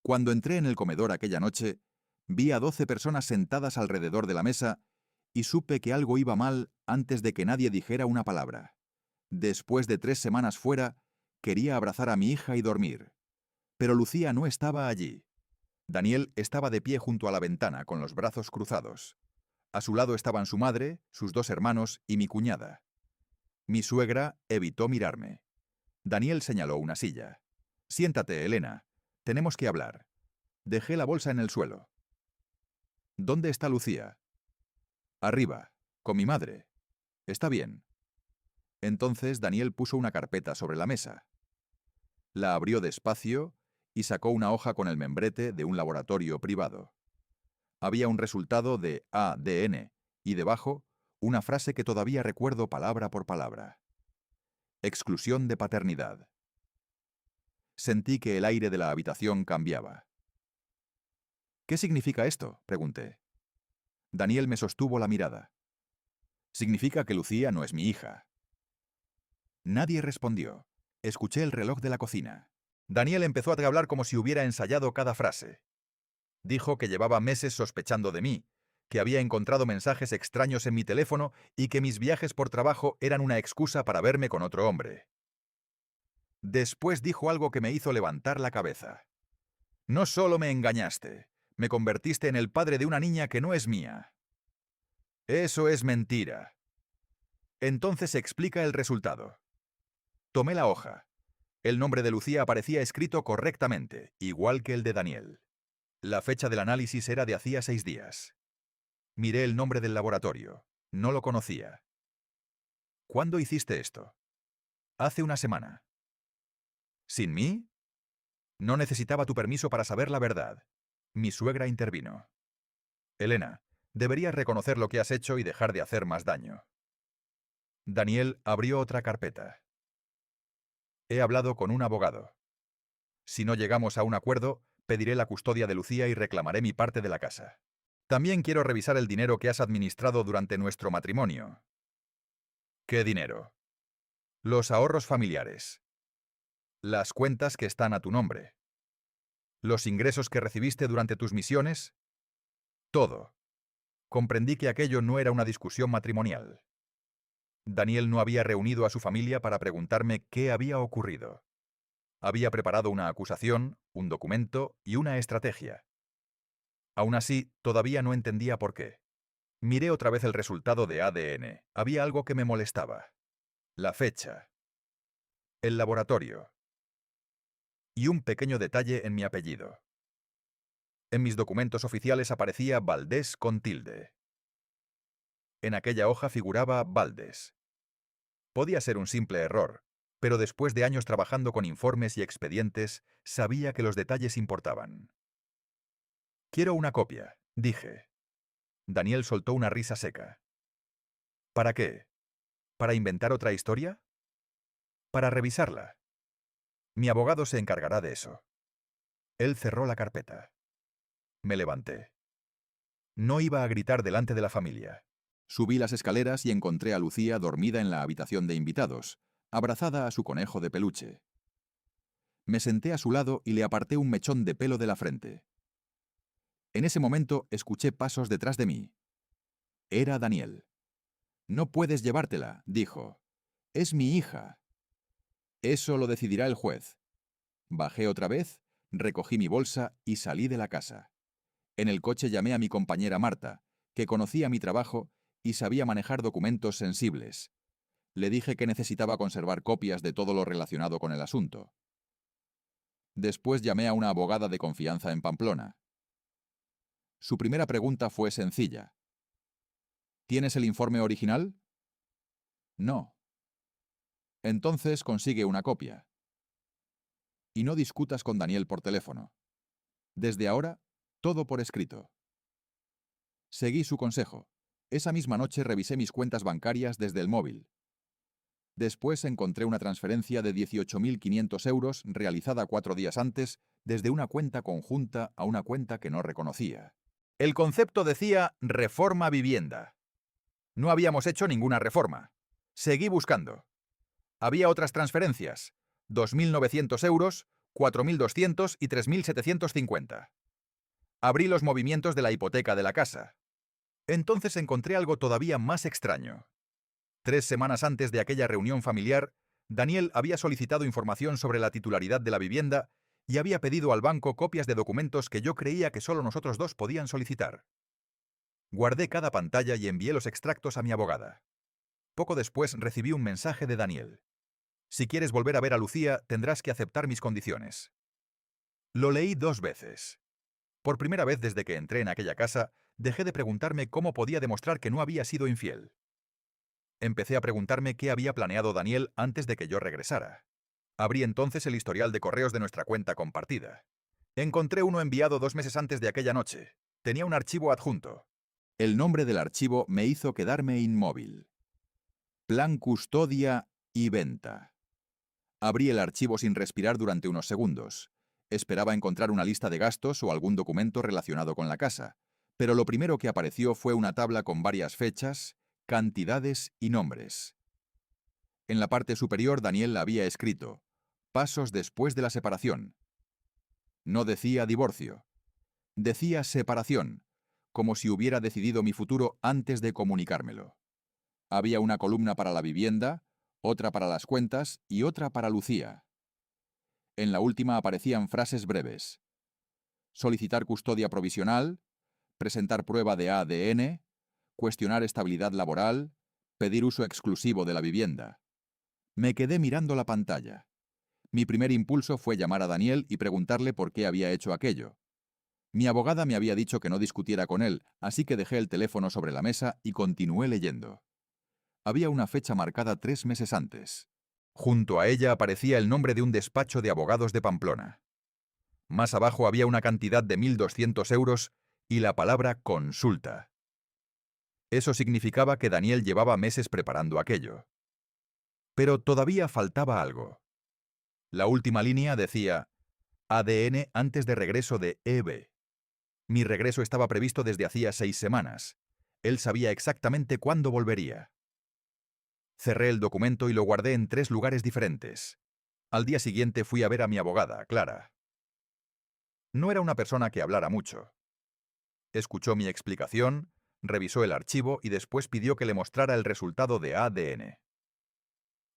Cuando entré en el comedor aquella noche, vi a 12 personas sentadas alrededor de la mesa y supe que algo iba mal antes de que nadie dijera una palabra. Después de 3 semanas fuera, quería abrazar a mi hija y dormir. Pero Lucía no estaba allí. Daniel estaba de pie junto a la ventana con los brazos cruzados. A su lado estaban su madre, sus 2 hermanos y mi cuñada. Mi suegra evitó mirarme. Daniel señaló una silla. «Siéntate, Elena. Tenemos que hablar». Dejé la bolsa en el suelo. «¿Dónde está Lucía?» «Arriba, con mi madre». «Está bien». Entonces Daniel puso una carpeta sobre la mesa. La abrió despacio y sacó una hoja con el membrete de un laboratorio privado. Había un resultado de ADN y debajo una frase que todavía recuerdo palabra por palabra. Exclusión de paternidad. Sentí que el aire de la habitación cambiaba. «¿Qué significa esto?», pregunté. Daniel me sostuvo la mirada. «Significa que Lucía no es mi hija». Nadie respondió. Escuché el reloj de la cocina. Daniel empezó a hablar como si hubiera ensayado cada frase. Dijo que llevaba meses sospechando de mí, que había encontrado mensajes extraños en mi teléfono y que mis viajes por trabajo eran una excusa para verme con otro hombre. Después dijo algo que me hizo levantar la cabeza. «No solo me engañaste, me convertiste en el padre de una niña que no es mía». «Eso es mentira». Entonces explica el resultado. Tomé la hoja. El nombre de Lucía aparecía escrito correctamente, igual que el de Daniel. La fecha del análisis era de hacía 6 días. Miré el nombre del laboratorio. No lo conocía. «¿Cuándo hiciste esto?» «Hace una semana». «¿Sin mí?» «No necesitaba tu permiso para saber la verdad». Mi suegra intervino. «Elena, deberías reconocer lo que has hecho y dejar de hacer más daño». Daniel abrió otra carpeta. «He hablado con un abogado. Si no llegamos a un acuerdo, pediré la custodia de Lucía y reclamaré mi parte de la casa. También quiero revisar el dinero que has administrado durante nuestro matrimonio». «¿Qué dinero?» «Los ahorros familiares. Las cuentas que están a tu nombre. Los ingresos que recibiste durante tus misiones. Todo». Comprendí que aquello no era una discusión matrimonial. Daniel no había reunido a su familia para preguntarme qué había ocurrido. Había preparado una acusación, un documento y una estrategia. Aún así, todavía no entendía por qué. Miré otra vez el resultado de ADN. Había algo que me molestaba. La fecha. El laboratorio. Y un pequeño detalle en mi apellido. En mis documentos oficiales aparecía Valdés con tilde. En aquella hoja figuraba Valdés. Podía ser un simple error, pero después de años trabajando con informes y expedientes, sabía que los detalles importaban. «Quiero una copia», dije. Daniel soltó una risa seca. «¿Para qué? ¿Para inventar otra historia?» «Para revisarla. Mi abogado se encargará de eso». Él cerró la carpeta. Me levanté. No iba a gritar delante de la familia. Subí las escaleras y encontré a Lucía dormida en la habitación de invitados, abrazada a su conejo de peluche. Me senté a su lado y le aparté un mechón de pelo de la frente. En ese momento escuché pasos detrás de mí. Era Daniel. «No puedes llevártela», dijo. «Es mi hija». «Eso lo decidirá el juez». Bajé otra vez, recogí mi bolsa y salí de la casa. En el coche llamé a mi compañera Marta, que conocía mi trabajo y sabía manejar documentos sensibles. Le dije que necesitaba conservar copias de todo lo relacionado con el asunto. Después llamé a una abogada de confianza en Pamplona. Su primera pregunta fue sencilla. «¿Tienes el informe original?» «No». «Entonces consigue una copia. Y no discutas con Daniel por teléfono. Desde ahora, todo por escrito». Seguí su consejo. Esa misma noche revisé mis cuentas bancarias desde el móvil. Después encontré una transferencia de 18.500 euros realizada 4 días antes desde una cuenta conjunta a una cuenta que no reconocía. El concepto decía reforma vivienda. No habíamos hecho ninguna reforma. Seguí buscando. Había otras transferencias, 2.900 euros, 4.200 y 3.750. Abrí los movimientos de la hipoteca de la casa. Entonces encontré algo todavía más extraño. 3 semanas antes de aquella reunión familiar, Daniel había solicitado información sobre la titularidad de la vivienda y había pedido al banco copias de documentos que yo creía que solo nosotros dos podían solicitar. Guardé cada pantalla y envié los extractos a mi abogada. Poco después recibí un mensaje de Daniel. Si quieres volver a ver a Lucía, tendrás que aceptar mis condiciones. Lo leí 2 veces. Por primera vez desde que entré en aquella casa, dejé de preguntarme cómo podía demostrar que no había sido infiel. Empecé a preguntarme qué había planeado Daniel antes de que yo regresara. Abrí entonces el historial de correos de nuestra cuenta compartida. Encontré uno enviado 2 meses antes de aquella noche. Tenía un archivo adjunto. El nombre del archivo me hizo quedarme inmóvil. Plan custodia y venta. Abrí el archivo sin respirar durante unos segundos. Esperaba encontrar una lista de gastos o algún documento relacionado con la casa, pero lo primero que apareció fue una tabla con varias fechas, cantidades y nombres. En la parte superior Daniel había escrito: pasos después de la separación. No decía divorcio. Decía separación, como si hubiera decidido mi futuro antes de comunicármelo. Había una columna para la vivienda, otra para las cuentas y otra para Lucía. En la última aparecían frases breves: solicitar custodia provisional, presentar prueba de ADN, cuestionar estabilidad laboral, pedir uso exclusivo de la vivienda. Me quedé mirando la pantalla. Mi primer impulso fue llamar a Daniel y preguntarle por qué había hecho aquello. Mi abogada me había dicho que no discutiera con él, así que dejé el teléfono sobre la mesa y continué leyendo. Había una fecha marcada 3 meses antes. Junto a ella aparecía el nombre de un despacho de abogados de Pamplona. Más abajo había una cantidad de 1.200 euros y la palabra consulta. Eso significaba que Daniel llevaba meses preparando aquello. Pero todavía faltaba algo. La última línea decía: ADN antes de regreso de EB. Mi regreso estaba previsto desde hacía 6 semanas. Él sabía exactamente cuándo volvería. Cerré el documento y lo guardé en 3 lugares diferentes. Al día siguiente fui a ver a mi abogada, Clara. No era una persona que hablara mucho. Escuchó mi explicación, revisó el archivo y después pidió que le mostrara el resultado de ADN.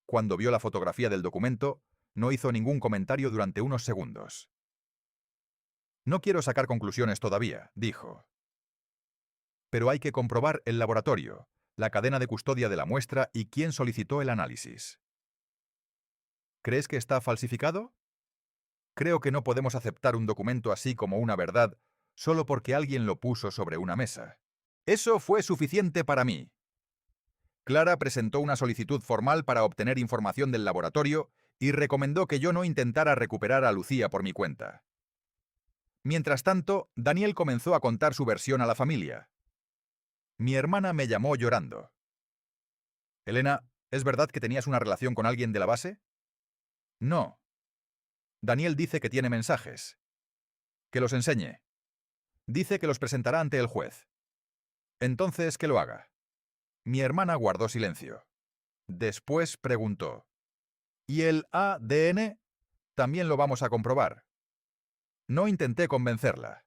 Cuando vio la fotografía del documento, no hizo ningún comentario durante unos segundos. No quiero sacar conclusiones todavía, dijo. Pero hay que comprobar el laboratorio, la cadena de custodia de la muestra y quién solicitó el análisis. ¿Crees que está falsificado? Creo que no podemos aceptar un documento así como una verdad solo porque alguien lo puso sobre una mesa. Eso fue suficiente para mí. Clara presentó una solicitud formal para obtener información del laboratorio y recomendó que yo no intentara recuperar a Lucía por mi cuenta. Mientras tanto, Daniel comenzó a contar su versión a la familia. Mi hermana me llamó llorando. Elena, ¿es verdad que tenías una relación con alguien de la base? No. Daniel dice que tiene mensajes. Que los enseñe. Dice que los presentará ante el juez. Entonces, que lo haga. Mi hermana guardó silencio. Después preguntó: ¿y el ADN? También lo vamos a comprobar. No intenté convencerla.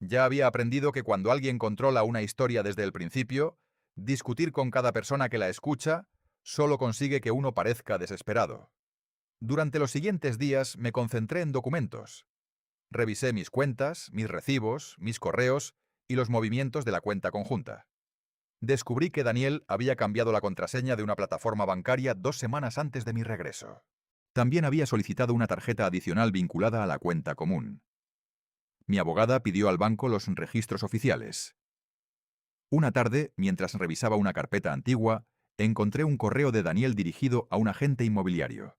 Ya había aprendido que cuando alguien controla una historia desde el principio, discutir con cada persona que la escucha solo consigue que uno parezca desesperado. Durante los siguientes días me concentré en documentos. Revisé mis cuentas, mis recibos, mis correos y los movimientos de la cuenta conjunta. Descubrí que Daniel había cambiado la contraseña de una plataforma bancaria 2 semanas antes de mi regreso. También había solicitado una tarjeta adicional vinculada a la cuenta común. Mi abogada pidió al banco los registros oficiales. Una tarde, mientras revisaba una carpeta antigua, encontré un correo de Daniel dirigido a un agente inmobiliario.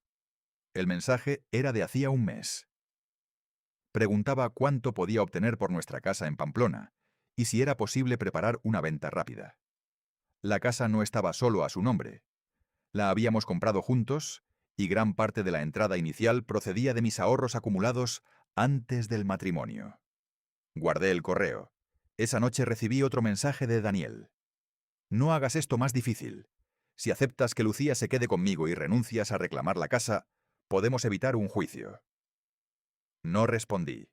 El mensaje era de hacía un mes. Preguntaba cuánto podía obtener por nuestra casa en Pamplona y si era posible preparar una venta rápida. La casa no estaba solo a su nombre. La habíamos comprado juntos y gran parte de la entrada inicial procedía de mis ahorros acumulados antes del matrimonio. Guardé el correo. Esa noche recibí otro mensaje de Daniel. No hagas esto más difícil. Si aceptas que Lucía se quede conmigo y renuncias a reclamar la casa, podemos evitar un juicio. No respondí.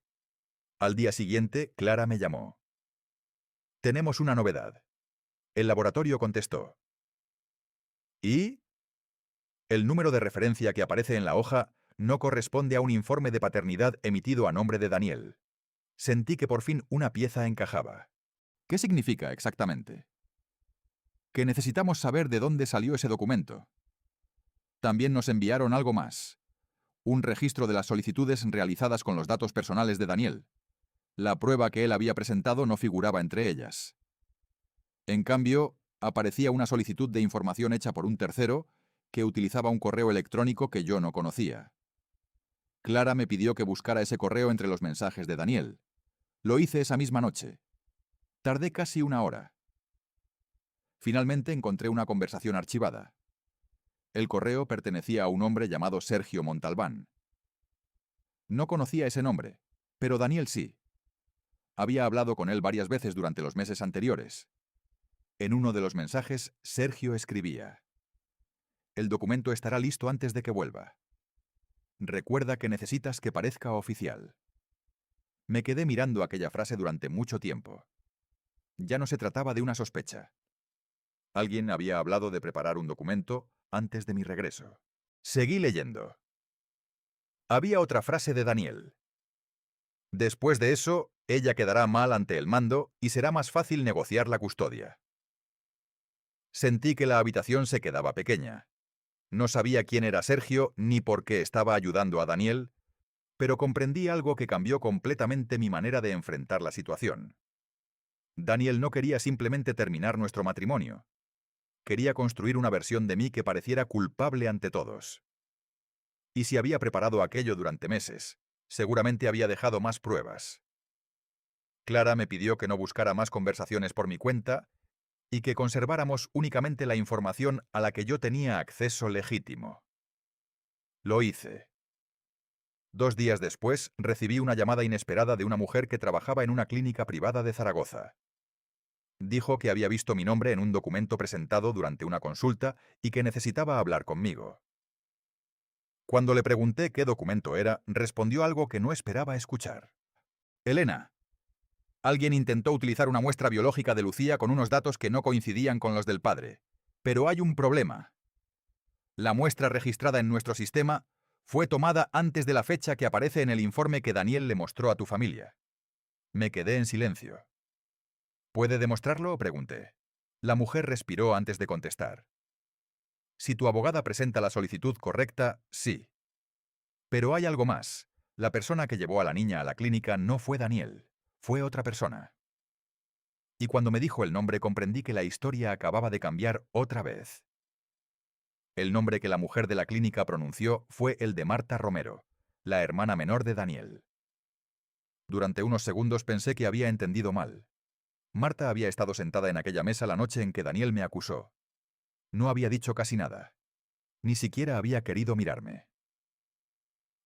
Al día siguiente, Clara me llamó. Tenemos una novedad. El laboratorio contestó. ¿Y? El número de referencia que aparece en la hoja no corresponde a un informe de paternidad emitido a nombre de Daniel. Sentí que por fin una pieza encajaba. ¿Qué significa exactamente? Que necesitamos saber de dónde salió ese documento. También nos enviaron algo más. Un registro de las solicitudes realizadas con los datos personales de Daniel. La prueba que él había presentado no figuraba entre ellas. En cambio, aparecía una solicitud de información hecha por un tercero que utilizaba un correo electrónico que yo no conocía. Clara me pidió que buscara ese correo entre los mensajes de Daniel. Lo hice esa misma noche. Tardé casi una hora. Finalmente encontré una conversación archivada. El correo pertenecía a un hombre llamado Sergio Montalbán. No conocía ese nombre, pero Daniel sí. Había hablado con él varias veces durante los meses anteriores. En uno de los mensajes, Sergio escribía: «El documento estará listo antes de que vuelva. Recuerda que necesitas que parezca oficial». Me quedé mirando aquella frase durante mucho tiempo. Ya no se trataba de una sospecha. Alguien había hablado de preparar un documento antes de mi regreso. Seguí leyendo. Había otra frase de Daniel. Después de eso, ella quedará mal ante el mando y será más fácil negociar la custodia. Sentí que la habitación se quedaba pequeña. No sabía quién era Sergio ni por qué estaba ayudando a Daniel, pero comprendí algo que cambió completamente mi manera de enfrentar la situación. Daniel no quería simplemente terminar nuestro matrimonio. Quería construir una versión de mí que pareciera culpable ante todos. Y si había preparado aquello durante meses, seguramente había dejado más pruebas. Clara me pidió que no buscara más conversaciones por mi cuenta y que conserváramos únicamente la información a la que yo tenía acceso legítimo. Lo hice. 2 días después, recibí una llamada inesperada de una mujer que trabajaba en una clínica privada de Zaragoza. Dijo que había visto mi nombre en un documento presentado durante una consulta y que necesitaba hablar conmigo. Cuando le pregunté qué documento era, respondió algo que no esperaba escuchar. «Elena, alguien intentó utilizar una muestra biológica de Lucía con unos datos que no coincidían con los del padre. Pero hay un problema. La muestra registrada en nuestro sistema fue tomada antes de la fecha que aparece en el informe que Daniel le mostró a tu familia». Me quedé en silencio. «¿Puede demostrarlo?», pregunté. La mujer respiró antes de contestar. «Si tu abogada presenta la solicitud correcta, sí. Pero hay algo más. La persona que llevó a la niña a la clínica no fue Daniel, fue otra persona». Y cuando me dijo el nombre comprendí que la historia acababa de cambiar otra vez. El nombre que la mujer de la clínica pronunció fue el de Marta Romero, la hermana menor de Daniel. Durante unos segundos pensé que había entendido mal. Marta había estado sentada en aquella mesa la noche en que Daniel me acusó. No había dicho casi nada. Ni siquiera había querido mirarme.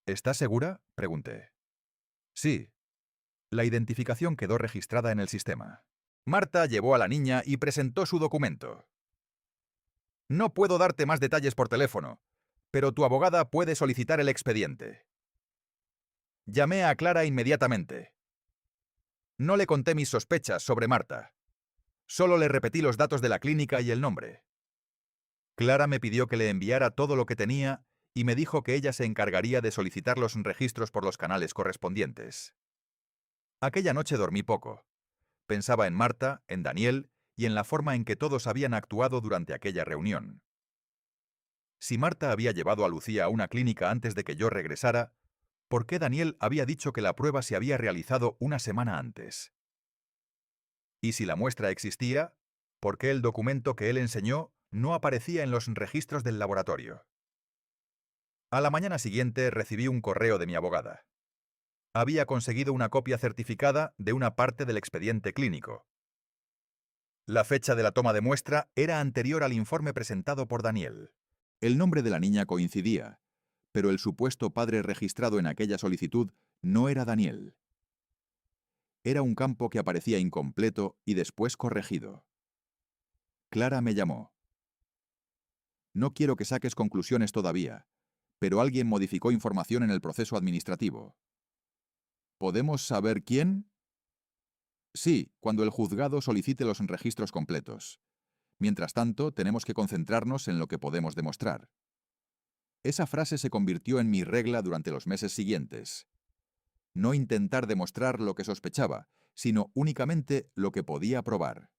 «¿Estás segura?», pregunté. «Sí. La identificación quedó registrada en el sistema». Marta llevó a la niña y presentó su documento. «No puedo darte más detalles por teléfono, pero tu abogada puede solicitar el expediente». Llamé a Clara inmediatamente. No le conté mis sospechas sobre Marta. Solo le repetí los datos de la clínica y el nombre. Clara me pidió que le enviara todo lo que tenía y me dijo que ella se encargaría de solicitar los registros por los canales correspondientes. Aquella noche dormí poco. Pensaba en Marta, en Daniel y en la forma en que todos habían actuado durante aquella reunión. Si Marta había llevado a Lucía a una clínica antes de que yo regresara, ¿por qué Daniel había dicho que la prueba se había realizado una semana antes? Y si la muestra existía, ¿por qué el documento que él enseñó no aparecía en los registros del laboratorio? A la mañana siguiente recibí un correo de mi abogada. Había conseguido una copia certificada de una parte del expediente clínico. La fecha de la toma de muestra era anterior al informe presentado por Daniel. El nombre de la niña coincidía, pero el supuesto padre registrado en aquella solicitud no era Daniel. Era un campo que aparecía incompleto y después corregido. Clara me llamó. «No quiero que saques conclusiones todavía, pero alguien modificó información en el proceso administrativo. ¿Podemos saber quién? Sí, cuando el juzgado solicite los registros completos. Mientras tanto, tenemos que concentrarnos en lo que podemos demostrar. Esa frase se convirtió en mi regla durante los meses siguientes. No intentar demostrar lo que sospechaba, sino únicamente lo que podía probar.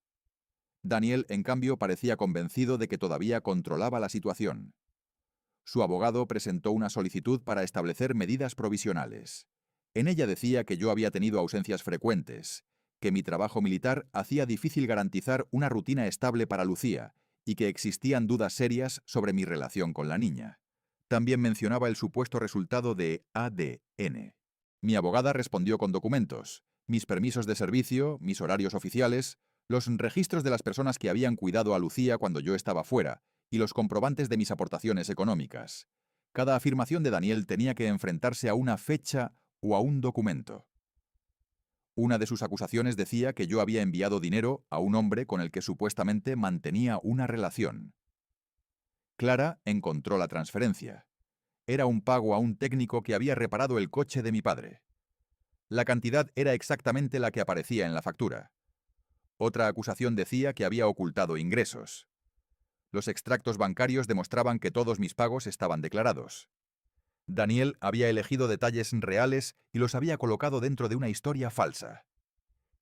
Daniel, en cambio, parecía convencido de que todavía controlaba la situación. Su abogado presentó una solicitud para establecer medidas provisionales. En ella decía que yo había tenido ausencias frecuentes, que mi trabajo militar hacía difícil garantizar una rutina estable para Lucía y que existían dudas serias sobre mi relación con la niña. También mencionaba el supuesto resultado de ADN. Mi abogada respondió con documentos, mis permisos de servicio, mis horarios oficiales, los registros de las personas que habían cuidado a Lucía cuando yo estaba fuera y los comprobantes de mis aportaciones económicas. Cada afirmación de Daniel tenía que enfrentarse a una fecha o a un documento. Una de sus acusaciones decía que yo había enviado dinero a un hombre con el que supuestamente mantenía una relación. Clara encontró la transferencia. Era un pago a un técnico que había reparado el coche de mi padre. La cantidad era exactamente la que aparecía en la factura. Otra acusación decía que había ocultado ingresos. Los extractos bancarios demostraban que todos mis pagos estaban declarados. Daniel había elegido detalles reales y los había colocado dentro de una historia falsa.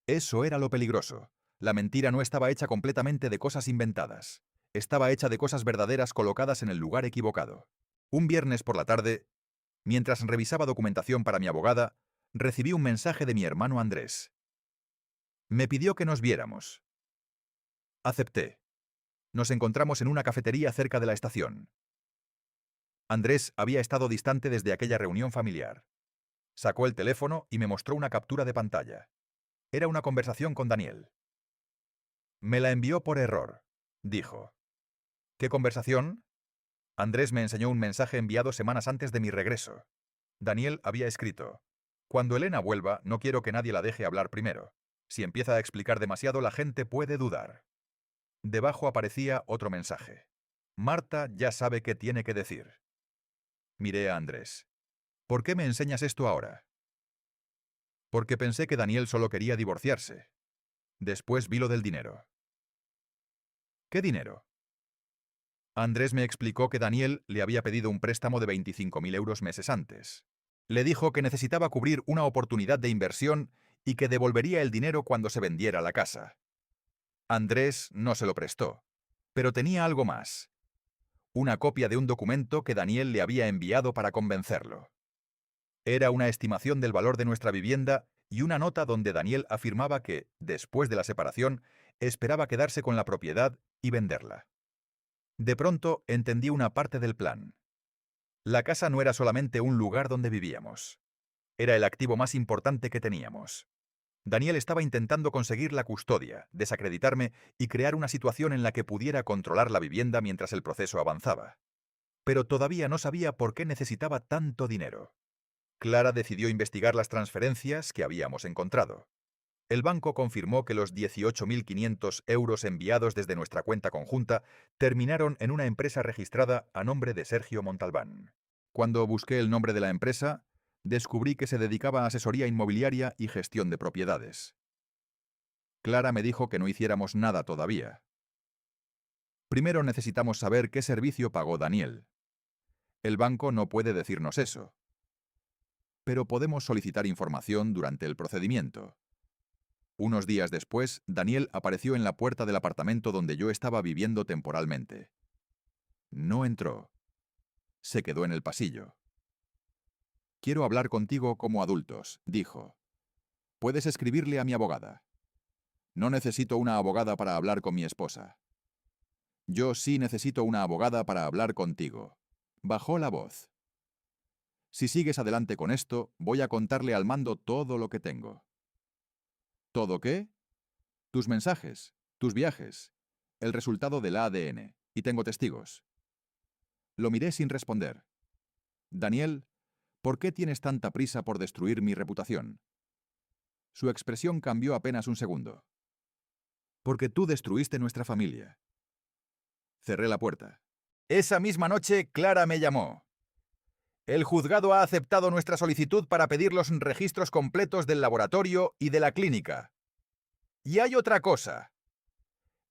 Eso era lo peligroso. La mentira no estaba hecha completamente de cosas inventadas. Estaba hecha de cosas verdaderas colocadas en el lugar equivocado. Un viernes por la tarde, mientras revisaba documentación para mi abogada, recibí un mensaje de mi hermano Andrés. Me pidió que nos viéramos. Acepté. Nos encontramos en una cafetería cerca de la estación. Andrés había estado distante desde aquella reunión familiar. Sacó el teléfono y me mostró una captura de pantalla. Era una conversación con Daniel. Me la envió por error, dijo. ¿Qué conversación? Andrés me enseñó un mensaje enviado semanas antes de mi regreso. Daniel había escrito: Cuando Elena vuelva, no quiero que nadie la deje hablar primero. Si empieza a explicar demasiado, la gente puede dudar. Debajo aparecía otro mensaje. Marta ya sabe qué tiene que decir. Miré a Andrés. ¿Por qué me enseñas esto ahora? Porque pensé que Daniel solo quería divorciarse. Después vi lo del dinero. ¿Qué dinero? Andrés me explicó que Daniel le había pedido un préstamo de 25.000 euros meses antes. Le dijo que necesitaba cubrir una oportunidad de inversión y que devolvería el dinero cuando se vendiera la casa. Andrés no se lo prestó, pero tenía algo más. Una copia de un documento que Daniel le había enviado para convencerlo. Era una estimación del valor de nuestra vivienda y una nota donde Daniel afirmaba que, después de la separación, esperaba quedarse con la propiedad y venderla. De pronto entendí una parte del plan. La casa no era solamente un lugar donde vivíamos. Era el activo más importante que teníamos. Daniel estaba intentando conseguir la custodia, desacreditarme y crear una situación en la que pudiera controlar la vivienda mientras el proceso avanzaba. Pero todavía no sabía por qué necesitaba tanto dinero. Clara decidió investigar las transferencias que habíamos encontrado. El banco confirmó que los 18.500 euros enviados desde nuestra cuenta conjunta terminaron en una empresa registrada a nombre de Sergio Montalbán. Cuando busqué el nombre de la empresa, descubrí que se dedicaba a asesoría inmobiliaria y gestión de propiedades. Clara me dijo que no hiciéramos nada todavía. Primero necesitamos saber qué servicio pagó Daniel. El banco no puede decirnos eso. Pero podemos solicitar información durante el procedimiento. Unos días después, Daniel apareció en la puerta del apartamento donde yo estaba viviendo temporalmente. No entró. Se quedó en el pasillo. Quiero hablar contigo como adultos, dijo. Puedes escribirle a mi abogada. No necesito una abogada para hablar con mi esposa. Yo sí necesito una abogada para hablar contigo. Bajó la voz. Si sigues adelante con esto, voy a contarle al mando todo lo que tengo. ¿Todo qué? Tus mensajes, tus viajes, el resultado del ADN, y tengo testigos. Lo miré sin responder. Daniel, ¿por qué tienes tanta prisa por destruir mi reputación? Su expresión cambió apenas un segundo. Porque tú destruiste nuestra familia. Cerré la puerta. Esa misma noche, Clara me llamó. El juzgado ha aceptado nuestra solicitud para pedir los registros completos del laboratorio y de la clínica. Y hay otra cosa.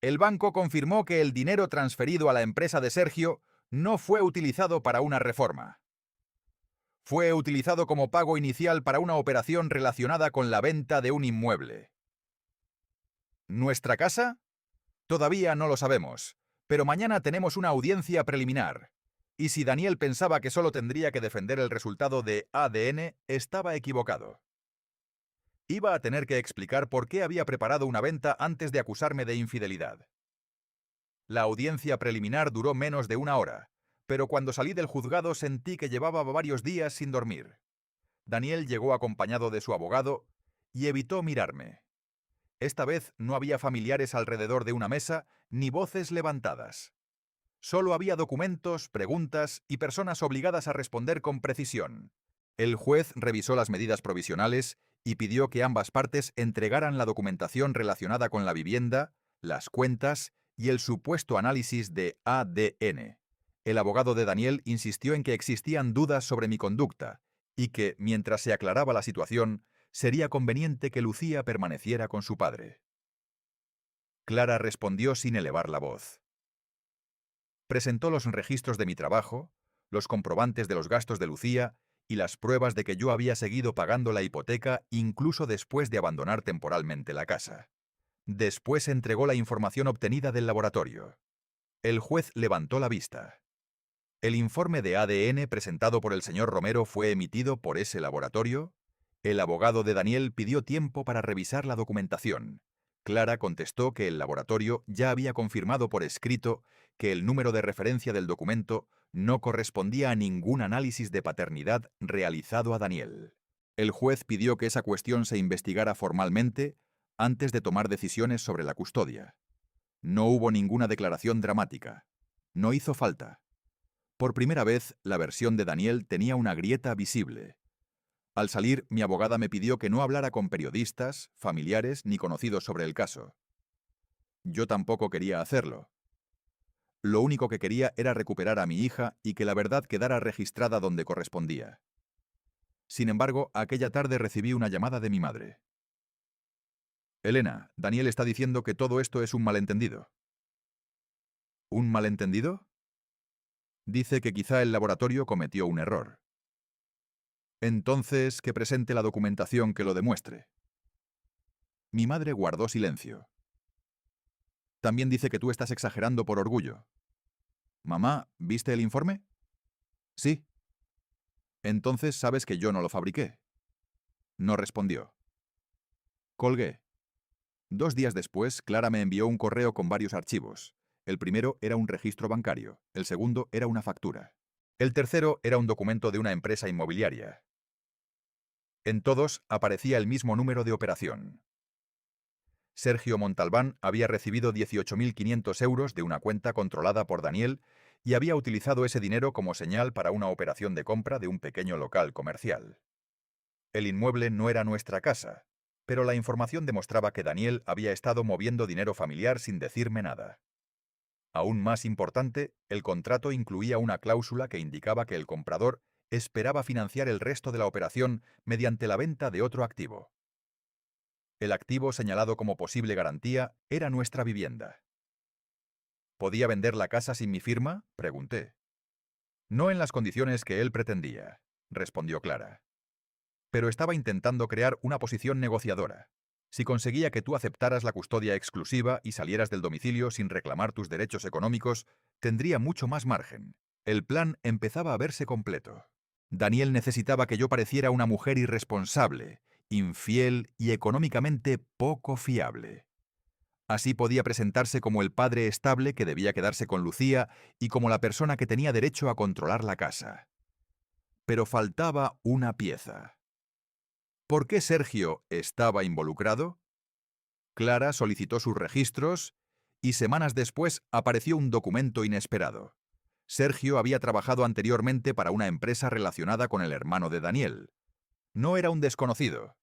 El banco confirmó que el dinero transferido a la empresa de Sergio no fue utilizado para una reforma. Fue utilizado como pago inicial para una operación relacionada con la venta de un inmueble. ¿Nuestra casa? Todavía no lo sabemos, pero mañana tenemos una audiencia preliminar. Y si Daniel pensaba que solo tendría que defender el resultado de ADN, estaba equivocado. Iba a tener que explicar por qué había preparado una venta antes de acusarme de infidelidad. La audiencia preliminar duró menos de una hora, pero cuando salí del juzgado sentí que llevaba varios días sin dormir. Daniel llegó acompañado de su abogado y evitó mirarme. Esta vez no había familiares alrededor de una mesa ni voces levantadas. Solo había documentos, preguntas y personas obligadas a responder con precisión. El juez revisó las medidas provisionales y pidió que ambas partes entregaran la documentación relacionada con la vivienda, las cuentas y el supuesto análisis de ADN. El abogado de Daniel insistió en que existían dudas sobre mi conducta y que, mientras se aclaraba la situación, sería conveniente que Lucía permaneciera con su padre. Clara respondió sin elevar la voz. Presentó los registros de mi trabajo, los comprobantes de los gastos de Lucía y las pruebas de que yo había seguido pagando la hipoteca incluso después de abandonar temporalmente la casa. Después entregó la información obtenida del laboratorio. El juez levantó la vista. El informe de ADN presentado por el señor Romero fue emitido por ese laboratorio. El abogado de Daniel pidió tiempo para revisar la documentación. Clara contestó que el laboratorio ya había confirmado por escrito que el número de referencia del documento no correspondía a ningún análisis de paternidad realizado a Daniel. El juez pidió que esa cuestión se investigara formalmente antes de tomar decisiones sobre la custodia. No hubo ninguna declaración dramática. No hizo falta. Por primera vez, la versión de Daniel tenía una grieta visible. Al salir, mi abogada me pidió que no hablara con periodistas, familiares ni conocidos sobre el caso. Yo tampoco quería hacerlo. Lo único que quería era recuperar a mi hija y que la verdad quedara registrada donde correspondía. Sin embargo, aquella tarde recibí una llamada de mi madre. Elena, Daniel está diciendo que todo esto es un malentendido. ¿Un malentendido? Dice que quizá el laboratorio cometió un error. Entonces, que presente la documentación que lo demuestre. Mi madre guardó silencio. También dice que tú estás exagerando por orgullo. Mamá, ¿viste el informe? Sí. Entonces sabes que yo no lo fabriqué. No respondió. Colgué. 2 días después, Clara me envió un correo con varios archivos. El primero era un registro bancario, el segundo era una factura. El tercero era un documento de una empresa inmobiliaria. En todos aparecía el mismo número de operación. Sergio Montalbán había recibido 18.500 euros de una cuenta controlada por Daniel y había utilizado ese dinero como señal para una operación de compra de un pequeño local comercial. El inmueble no era nuestra casa, pero la información demostraba que Daniel había estado moviendo dinero familiar sin decirme nada. Aún más importante, el contrato incluía una cláusula que indicaba que el comprador esperaba financiar el resto de la operación mediante la venta de otro activo. El activo señalado como posible garantía era nuestra vivienda. ¿Podía vender la casa sin mi firma?, pregunté. No en las condiciones que él pretendía, respondió Clara. Pero estaba intentando crear una posición negociadora. Si conseguía que tú aceptaras la custodia exclusiva y salieras del domicilio sin reclamar tus derechos económicos, tendría mucho más margen. El plan empezaba a verse completo. Daniel necesitaba que yo pareciera una mujer irresponsable, infiel y económicamente poco fiable. Así podía presentarse como el padre estable que debía quedarse con Lucía y como la persona que tenía derecho a controlar la casa. Pero faltaba una pieza. ¿Por qué Sergio estaba involucrado? Clara solicitó sus registros y semanas después apareció un documento inesperado. Sergio había trabajado anteriormente para una empresa relacionada con el hermano de Daniel. No era un desconocido.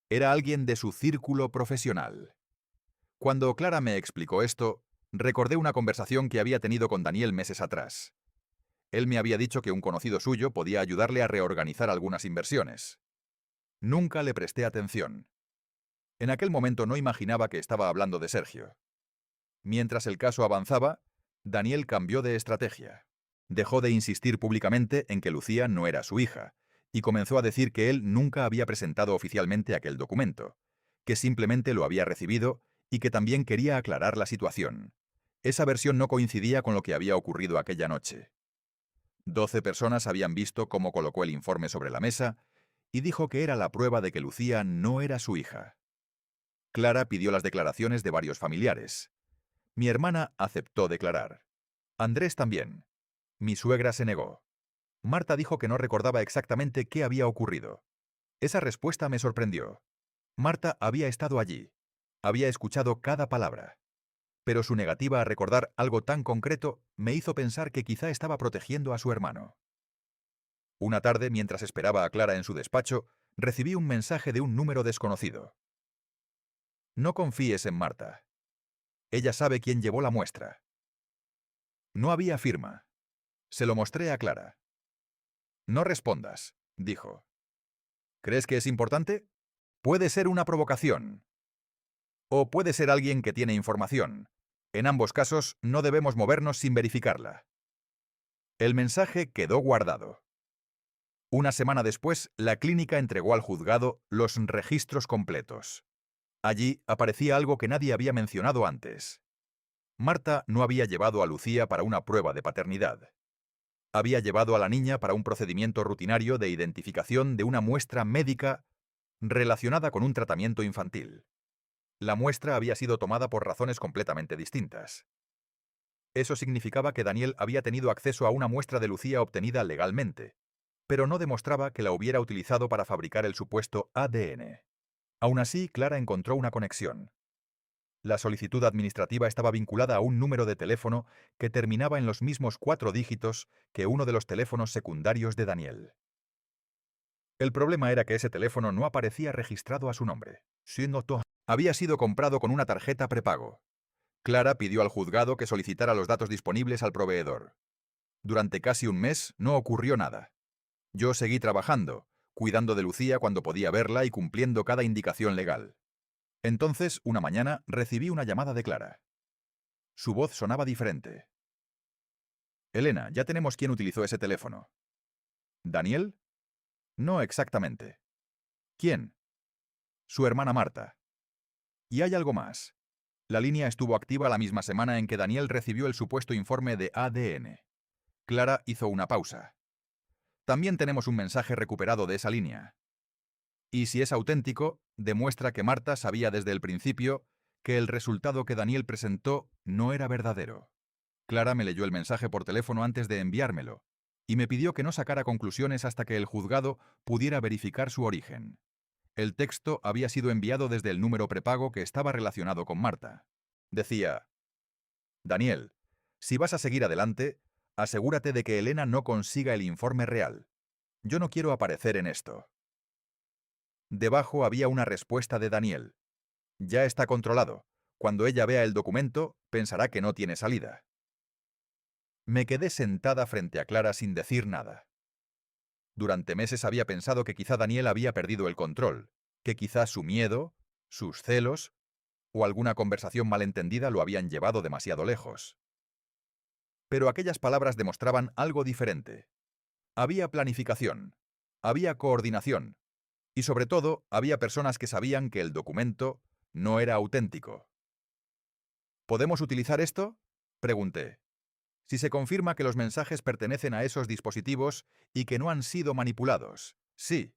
Era alguien de su círculo profesional. Cuando Clara me explicó esto, recordé una conversación que había tenido con Daniel meses atrás. Él me había dicho que un conocido suyo podía ayudarle a reorganizar algunas inversiones. Nunca le presté atención. En aquel momento no imaginaba que estaba hablando de Sergio. Mientras el caso avanzaba, Daniel cambió de estrategia. Dejó de insistir públicamente en que Lucía no era su hija, y comenzó a decir que él nunca había presentado oficialmente aquel documento, que simplemente lo había recibido y que también quería aclarar la situación. Esa versión no coincidía con lo que había ocurrido aquella noche. 12 personas habían visto cómo colocó el informe sobre la mesa y dijo que era la prueba de que Lucía no era su hija. Clara pidió las declaraciones de varios familiares. Mi hermana aceptó declarar. Andrés también. Mi suegra se negó. Marta dijo que no recordaba exactamente qué había ocurrido. Esa respuesta me sorprendió. Marta había estado allí. Había escuchado cada palabra. Pero su negativa a recordar algo tan concreto me hizo pensar que quizá estaba protegiendo a su hermano. Una tarde, mientras esperaba a Clara en su despacho, recibí un mensaje de un número desconocido. No confíes en Marta. Ella sabe quién llevó la muestra. No había firma. Se lo mostré a Clara. No respondas, dijo. ¿Crees que es importante? Puede ser una provocación. O puede ser alguien que tiene información. En ambos casos, no debemos movernos sin verificarla. El mensaje quedó guardado. Una semana después, la clínica entregó al juzgado los registros completos. Allí aparecía algo que nadie había mencionado antes. Marta no había llevado a Lucía para una prueba de paternidad. Había llevado a la niña para un procedimiento rutinario de identificación de una muestra médica relacionada con un tratamiento infantil. La muestra había sido tomada por razones completamente distintas. Eso significaba que Daniel había tenido acceso a una muestra de Lucía obtenida legalmente, pero no demostraba que la hubiera utilizado para fabricar el supuesto ADN. Aún así, Clara encontró una conexión. La solicitud administrativa estaba vinculada a un número de teléfono que terminaba en los mismos 4 dígitos que uno de los teléfonos secundarios de Daniel. El problema era que ese teléfono no aparecía registrado a su nombre. Había sido comprado con una tarjeta prepago. Clara pidió al juzgado que solicitara los datos disponibles al proveedor. Durante casi un mes no ocurrió nada. Yo seguí trabajando, cuidando de Lucía cuando podía verla y cumpliendo cada indicación legal. Entonces, una mañana, recibí una llamada de Clara. Su voz sonaba diferente. Elena, ya tenemos quién utilizó ese teléfono. ¿Daniel? No exactamente. ¿Quién? Su hermana Marta. Y hay algo más. La línea estuvo activa la misma semana en que Daniel recibió el supuesto informe de ADN. Clara hizo una pausa. También tenemos un mensaje recuperado de esa línea. Y si es auténtico, demuestra que Marta sabía desde el principio que el resultado que Daniel presentó no era verdadero. Clara me leyó el mensaje por teléfono antes de enviármelo, y me pidió que no sacara conclusiones hasta que el juzgado pudiera verificar su origen. El texto había sido enviado desde el número prepago que estaba relacionado con Marta. Decía: Daniel, si vas a seguir adelante, asegúrate de que Elena no consiga el informe real. Yo no quiero aparecer en esto. Debajo había una respuesta de Daniel. Ya está controlado. Cuando ella vea el documento, pensará que no tiene salida. Me quedé sentada frente a Clara sin decir nada. Durante meses había pensado que quizá Daniel había perdido el control, que quizá su miedo, sus celos o alguna conversación malentendida lo habían llevado demasiado lejos. Pero aquellas palabras demostraban algo diferente. Había planificación, había coordinación, y sobre todo había personas que sabían que el documento no era auténtico. ¿Podemos utilizar esto?, pregunté. Si se confirma que los mensajes pertenecen a esos dispositivos y que no han sido manipulados, sí.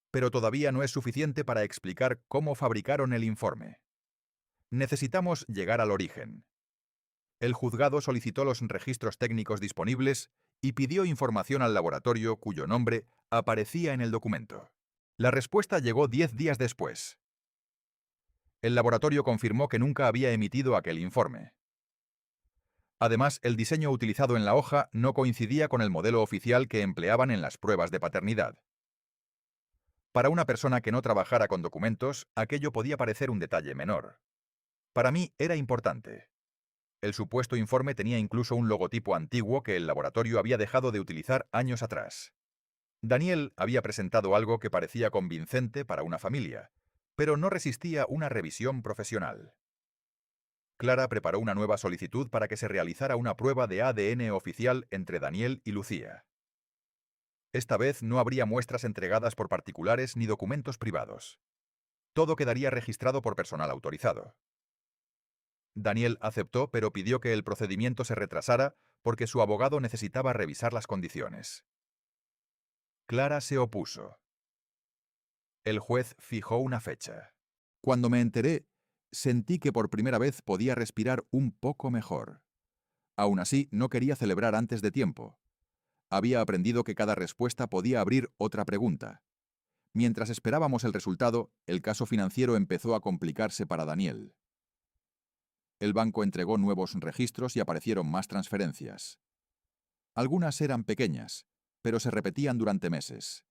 Pero todavía no es suficiente para explicar cómo fabricaron el informe. Necesitamos llegar al origen. El juzgado solicitó los registros técnicos disponibles y pidió información al laboratorio cuyo nombre aparecía en el documento. La respuesta llegó 10 días después. El laboratorio confirmó que nunca había emitido aquel informe. Además, el diseño utilizado en la hoja no coincidía con el modelo oficial que empleaban en las pruebas de paternidad. Para una persona que no trabajara con documentos, aquello podía parecer un detalle menor. Para mí era importante. El supuesto informe tenía incluso un logotipo antiguo que el laboratorio había dejado de utilizar años atrás. Daniel había presentado algo que parecía convincente para una familia, pero no resistía una revisión profesional. Clara preparó una nueva solicitud para que se realizara una prueba de ADN oficial entre Daniel y Lucía. Esta vez no habría muestras entregadas por particulares ni documentos privados. Todo quedaría registrado por personal autorizado. Daniel aceptó, pero pidió que el procedimiento se retrasara porque su abogado necesitaba revisar las condiciones. Clara se opuso. El juez fijó una fecha. Cuando me enteré, sentí que por primera vez podía respirar un poco mejor. Aún así, no quería celebrar antes de tiempo. Había aprendido que cada respuesta podía abrir otra pregunta. Mientras esperábamos el resultado, el caso financiero empezó a complicarse para Daniel. El banco entregó nuevos registros y aparecieron más transferencias. Algunas eran pequeñas, pero se repetían durante meses.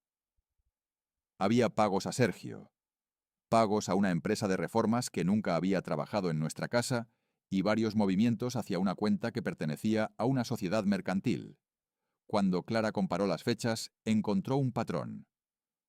Había pagos a Sergio, pagos a una empresa de reformas que nunca había trabajado en nuestra casa y varios movimientos hacia una cuenta que pertenecía a una sociedad mercantil. Cuando Clara comparó las fechas, encontró un patrón.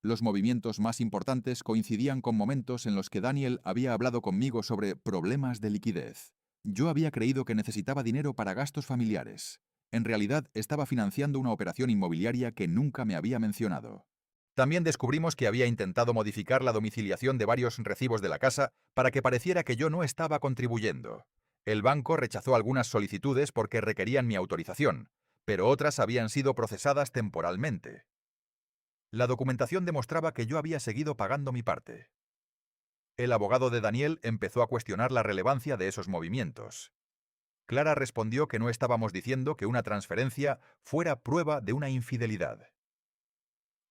Los movimientos más importantes coincidían con momentos en los que Daniel había hablado conmigo sobre problemas de liquidez. Yo había creído que necesitaba dinero para gastos familiares. En realidad, estaba financiando una operación inmobiliaria que nunca me había mencionado. También descubrimos que había intentado modificar la domiciliación de varios recibos de la casa para que pareciera que yo no estaba contribuyendo. El banco rechazó algunas solicitudes porque requerían mi autorización, pero otras habían sido procesadas temporalmente. La documentación demostraba que yo había seguido pagando mi parte. El abogado de Daniel empezó a cuestionar la relevancia de esos movimientos. Clara respondió que no estábamos diciendo que una transferencia fuera prueba de una infidelidad.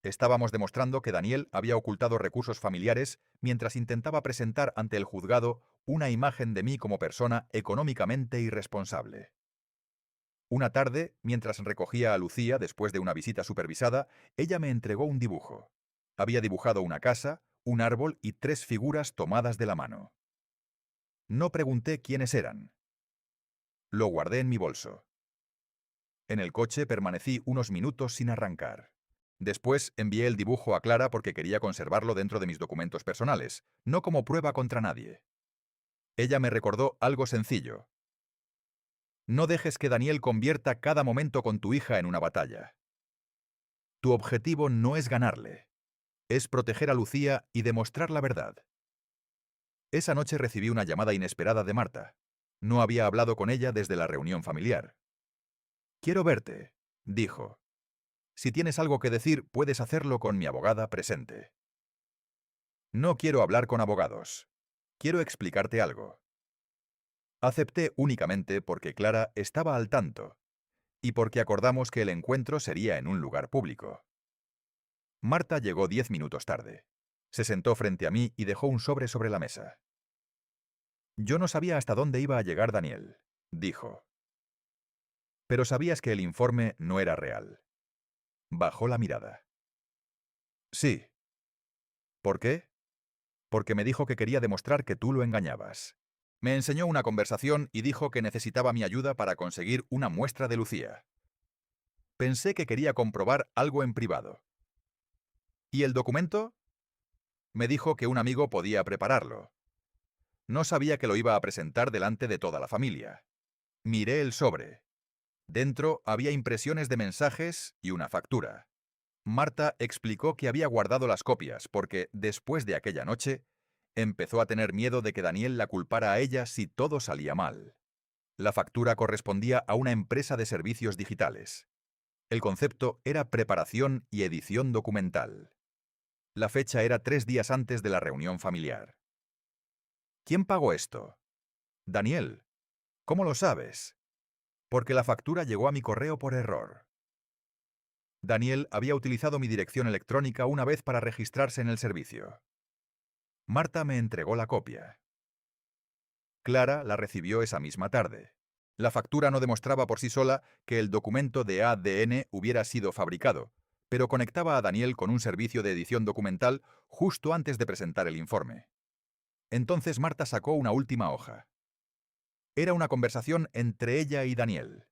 Estábamos demostrando que Daniel había ocultado recursos familiares mientras intentaba presentar ante el juzgado una imagen de mí como persona económicamente irresponsable. Una tarde, mientras recogía a Lucía después de una visita supervisada, ella me entregó un dibujo. Había dibujado una casa, un árbol y 3 figuras tomadas de la mano. No pregunté quiénes eran. Lo guardé en mi bolso. En el coche permanecí unos minutos sin arrancar. Después envié el dibujo a Clara porque quería conservarlo dentro de mis documentos personales, no como prueba contra nadie. Ella me recordó algo sencillo. No dejes que Daniel convierta cada momento con tu hija en una batalla. Tu objetivo no es ganarle. Es proteger a Lucía y demostrar la verdad. Esa noche recibí una llamada inesperada de Marta. No había hablado con ella desde la reunión familiar. «Quiero verte», dijo. «Si tienes algo que decir, puedes hacerlo con mi abogada presente». «No quiero hablar con abogados. Quiero explicarte algo». Acepté únicamente porque Clara estaba al tanto y porque acordamos que el encuentro sería en un lugar público. Marta llegó 10 minutos tarde. Se sentó frente a mí y dejó un sobre la mesa. «Yo no sabía hasta dónde iba a llegar Daniel», dijo. «Pero sabías que el informe no era real». Bajó la mirada. «Sí». «¿Por qué?» «Porque me dijo que quería demostrar que tú lo engañabas». Me enseñó una conversación y dijo que necesitaba mi ayuda para conseguir una muestra de Lucía. Pensé que quería comprobar algo en privado. «¿Y el documento?» Me dijo que un amigo podía prepararlo. No sabía que lo iba a presentar delante de toda la familia. Miré el sobre. Dentro había impresiones de mensajes y una factura. Marta explicó que había guardado las copias porque, después de aquella noche, empezó a tener miedo de que Daniel la culpara a ella si todo salía mal. La factura correspondía a una empresa de servicios digitales. El concepto era preparación y edición documental. La fecha era 3 días antes de la reunión familiar. «¿Quién pagó esto?» «Daniel». «¿Cómo lo sabes?» «Porque la factura llegó a mi correo por error». Daniel había utilizado mi dirección electrónica una vez para registrarse en el servicio. Marta me entregó la copia. Clara la recibió esa misma tarde. La factura no demostraba por sí sola que el documento de ADN hubiera sido fabricado, pero conectaba a Daniel con un servicio de edición documental justo antes de presentar el informe. Entonces Marta sacó una última hoja. Era una conversación entre ella y Daniel.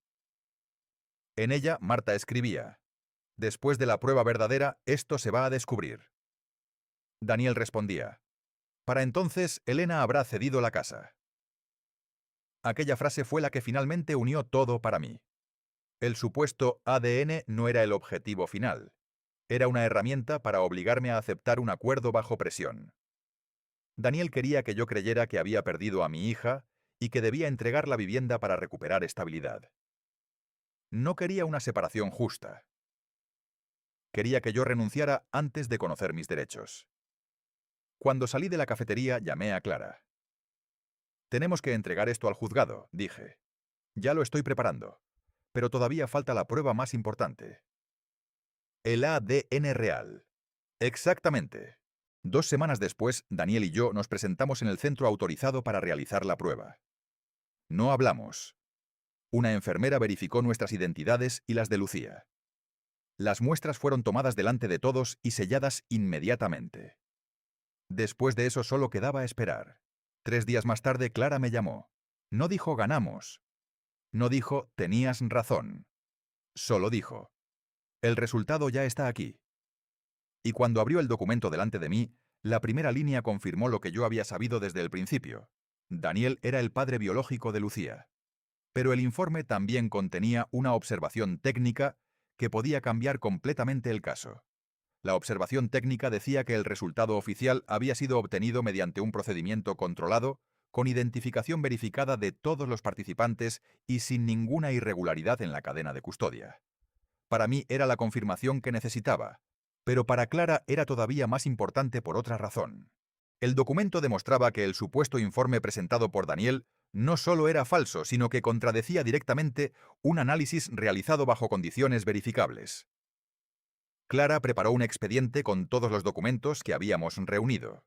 En ella, Marta escribía: «Después de la prueba verdadera, esto se va a descubrir». Daniel respondía: «Para entonces, Elena habrá cedido la casa». Aquella frase fue la que finalmente unió todo para mí. El supuesto ADN no era el objetivo final. Era una herramienta para obligarme a aceptar un acuerdo bajo presión. Daniel quería que yo creyera que había perdido a mi hija y que debía entregar la vivienda para recuperar estabilidad. No quería una separación justa. Quería que yo renunciara antes de conocer mis derechos. Cuando salí de la cafetería, llamé a Clara. «Tenemos que entregar esto al juzgado», dije. «Ya lo estoy preparando. Pero todavía falta la prueba más importante. El ADN real». Exactamente. 2 semanas después, Daniel y yo nos presentamos en el centro autorizado para realizar la prueba. No hablamos. Una enfermera verificó nuestras identidades y las de Lucía. Las muestras fueron tomadas delante de todos y selladas inmediatamente. Después de eso solo quedaba esperar. 3 días más tarde, Clara me llamó. No dijo «ganamos». No dijo «tenías razón». Solo dijo: «El resultado ya está aquí». Y cuando abrió el documento delante de mí, la primera línea confirmó lo que yo había sabido desde el principio. Daniel era el padre biológico de Lucía. Pero el informe también contenía una observación técnica que podía cambiar completamente el caso. La observación técnica decía que el resultado oficial había sido obtenido mediante un procedimiento controlado, con identificación verificada de todos los participantes y sin ninguna irregularidad en la cadena de custodia. Para mí era la confirmación que necesitaba, pero para Clara era todavía más importante por otra razón. El documento demostraba que el supuesto informe presentado por Daniel no solo era falso, sino que contradecía directamente un análisis realizado bajo condiciones verificables. Clara preparó un expediente con todos los documentos que habíamos reunido.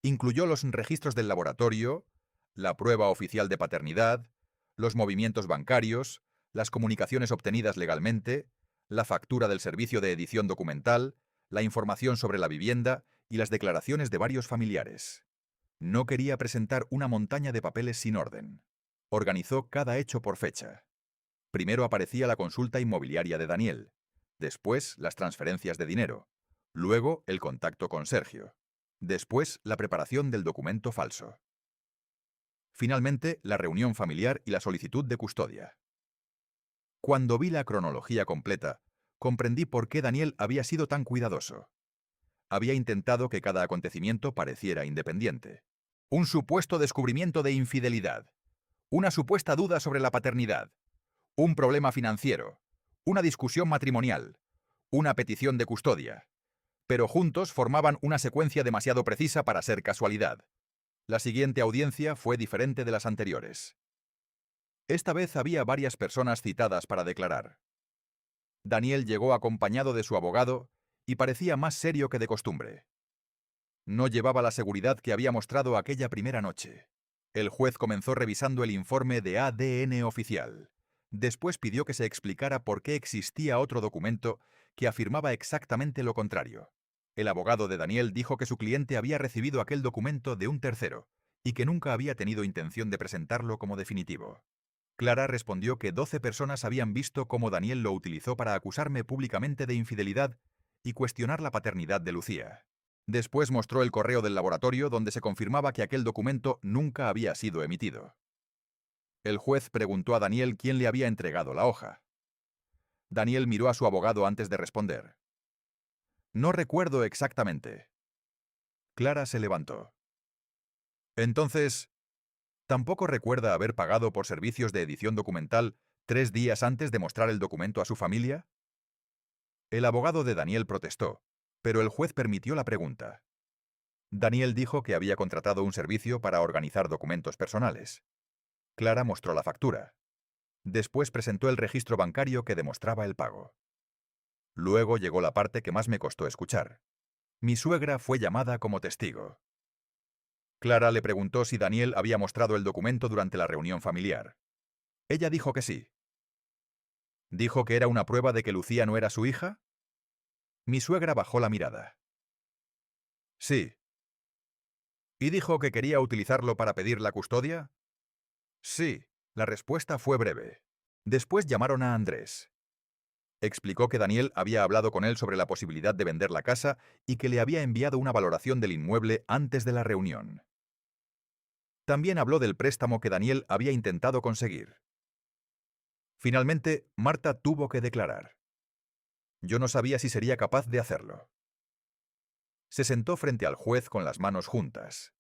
Incluyó los registros del laboratorio, la prueba oficial de paternidad, los movimientos bancarios, las comunicaciones obtenidas legalmente, la factura del servicio de edición documental, la información sobre la vivienda y las declaraciones de varios familiares. No quería presentar una montaña de papeles sin orden. Organizó cada hecho por fecha. Primero aparecía la consulta inmobiliaria de Daniel, después las transferencias de dinero, luego el contacto con Sergio, después la preparación del documento falso. Finalmente, la reunión familiar y la solicitud de custodia. Cuando vi la cronología completa, comprendí por qué Daniel había sido tan cuidadoso. Había intentado que cada acontecimiento pareciera independiente. Un supuesto descubrimiento de infidelidad, una supuesta duda sobre la paternidad, un problema financiero, una discusión matrimonial, una petición de custodia. Pero juntos formaban una secuencia demasiado precisa para ser casualidad. La siguiente audiencia fue diferente de las anteriores. Esta vez había varias personas citadas para declarar. Daniel llegó acompañado de su abogado y parecía más serio que de costumbre. No llevaba la seguridad que había mostrado aquella primera noche. El juez comenzó revisando el informe de ADN oficial. Después pidió que se explicara por qué existía otro documento que afirmaba exactamente lo contrario. El abogado de Daniel dijo que su cliente había recibido aquel documento de un tercero y que nunca había tenido intención de presentarlo como definitivo. Clara respondió que 12 personas habían visto cómo Daniel lo utilizó para acusarme públicamente de infidelidad y cuestionar la paternidad de Lucía. Después mostró el correo del laboratorio donde se confirmaba que aquel documento nunca había sido emitido. El juez preguntó a Daniel quién le había entregado la hoja. Daniel miró a su abogado antes de responder. «No recuerdo exactamente». Clara se levantó. «Entonces, ¿tampoco recuerda haber pagado por servicios de edición documental 3 días antes de mostrar el documento a su familia?» El abogado de Daniel protestó, pero el juez permitió la pregunta. Daniel dijo que había contratado un servicio para organizar documentos personales. Clara mostró la factura. Después presentó el registro bancario que demostraba el pago. Luego llegó la parte que más me costó escuchar. Mi suegra fue llamada como testigo. Clara le preguntó si Daniel había mostrado el documento durante la reunión familiar. Ella dijo que sí. ¿Dijo que era una prueba de que Lucía no era su hija? Mi suegra bajó la mirada. Sí. ¿Y dijo que quería utilizarlo para pedir la custodia? Sí, la respuesta fue breve. Después llamaron a Andrés. Explicó que Daniel había hablado con él sobre la posibilidad de vender la casa y que le había enviado una valoración del inmueble antes de la reunión. También habló del préstamo que Daniel había intentado conseguir. Finalmente, Marta tuvo que declarar. Yo no sabía si sería capaz de hacerlo. Se sentó frente al juez con las manos juntas.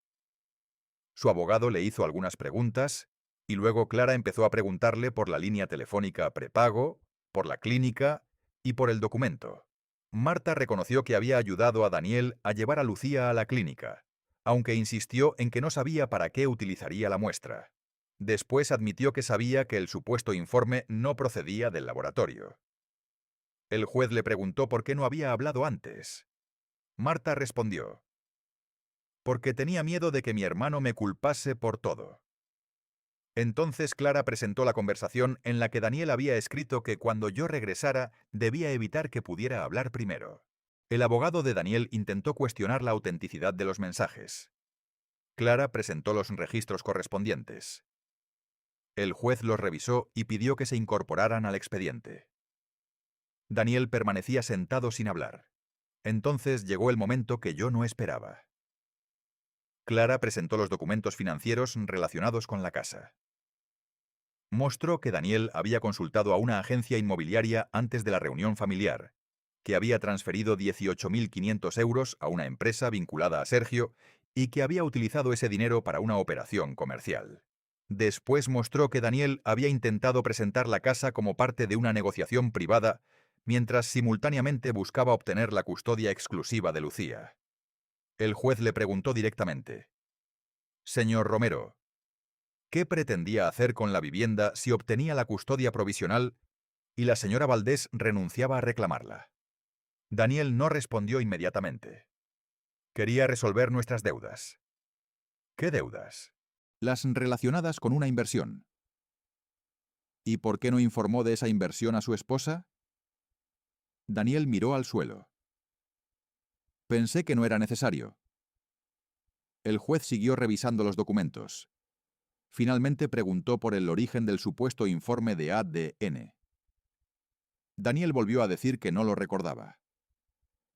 Su abogado le hizo algunas preguntas y luego Clara empezó a preguntarle por la línea telefónica prepago, por la clínica y por el documento. Marta reconoció que había ayudado a Daniel a llevar a Lucía a la clínica, aunque insistió en que no sabía para qué utilizaría la muestra. Después admitió que sabía que el supuesto informe no procedía del laboratorio. El juez le preguntó por qué no había hablado antes. Marta respondió: porque tenía miedo de que mi hermano me culpase por todo. Entonces Clara presentó la conversación en la que Daniel había escrito que cuando yo regresara debía evitar que pudiera hablar primero. El abogado de Daniel intentó cuestionar la autenticidad de los mensajes. Clara presentó los registros correspondientes. El juez los revisó y pidió que se incorporaran al expediente. Daniel permanecía sentado sin hablar. Entonces llegó el momento que yo no esperaba. Clara presentó los documentos financieros relacionados con la casa. Mostró que Daniel había consultado a una agencia inmobiliaria antes de la reunión familiar, que había transferido 18.500 euros a una empresa vinculada a Sergio y que había utilizado ese dinero para una operación comercial. Después mostró que Daniel había intentado presentar la casa como parte de una negociación privada, mientras simultáneamente buscaba obtener la custodia exclusiva de Lucía. El juez le preguntó directamente: «Señor Romero, ¿qué pretendía hacer con la vivienda si obtenía la custodia provisional y la señora Valdés renunciaba a reclamarla?» Daniel no respondió inmediatamente. «Quería resolver nuestras deudas». «¿Qué deudas?» «Las relacionadas con una inversión». «¿Y por qué no informó de esa inversión a su esposa?» Daniel miró al suelo. «Pensé que no era necesario». El juez siguió revisando los documentos. Finalmente preguntó por el origen del supuesto informe de ADN. Daniel volvió a decir que no lo recordaba.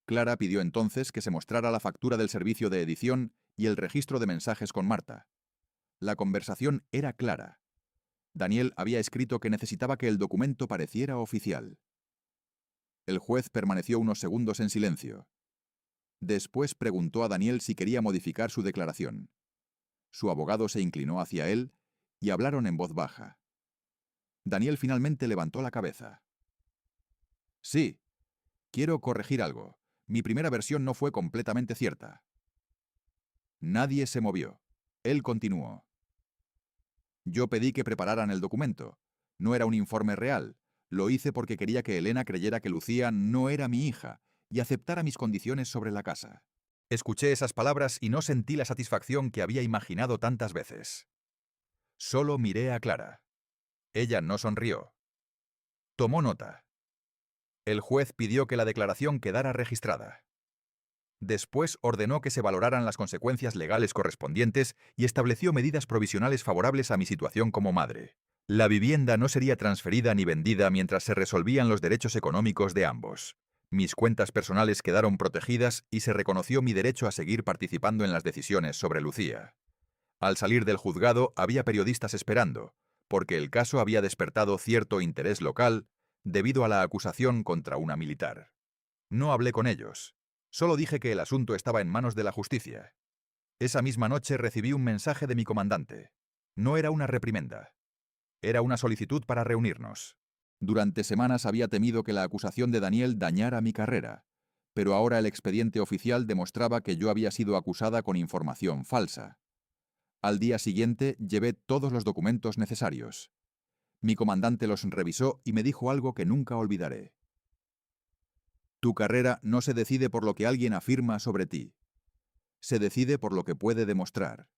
Clara pidió entonces que se mostrara la factura del servicio de edición y el registro de mensajes con Marta. La conversación era clara. Daniel había escrito que necesitaba que el documento pareciera oficial. El juez permaneció unos segundos en silencio. Después preguntó a Daniel si quería modificar su declaración. Su abogado se inclinó hacia él y hablaron en voz baja. Daniel finalmente levantó la cabeza. «Sí, quiero corregir algo. Mi primera versión no fue completamente cierta». Nadie se movió. Él continuó. «Yo pedí que prepararan el documento. No era un informe real. Lo hice porque quería que Elena creyera que Lucía no era mi hija y aceptara mis condiciones sobre la casa». Escuché esas palabras y no sentí la satisfacción que había imaginado tantas veces. Solo miré a Clara. Ella no sonrió. Tomó nota. El juez pidió que la declaración quedara registrada. Después ordenó que se valoraran las consecuencias legales correspondientes y estableció medidas provisionales favorables a mi situación como madre. La vivienda no sería transferida ni vendida mientras se resolvían los derechos económicos de ambos. Mis cuentas personales quedaron protegidas y se reconoció mi derecho a seguir participando en las decisiones sobre Lucía. Al salir del juzgado había periodistas esperando, porque el caso había despertado cierto interés local debido a la acusación contra una militar. No hablé con ellos. Solo dije que el asunto estaba en manos de la justicia. Esa misma noche recibí un mensaje de mi comandante. No era una reprimenda. Era una solicitud para reunirnos. Durante semanas había temido que la acusación de Daniel dañara mi carrera, pero ahora el expediente oficial demostraba que yo había sido acusada con información falsa. Al día siguiente llevé todos los documentos necesarios. Mi comandante los revisó y me dijo algo que nunca olvidaré. «Tu carrera no se decide por lo que alguien afirma sobre ti. Se decide por lo que puede demostrar».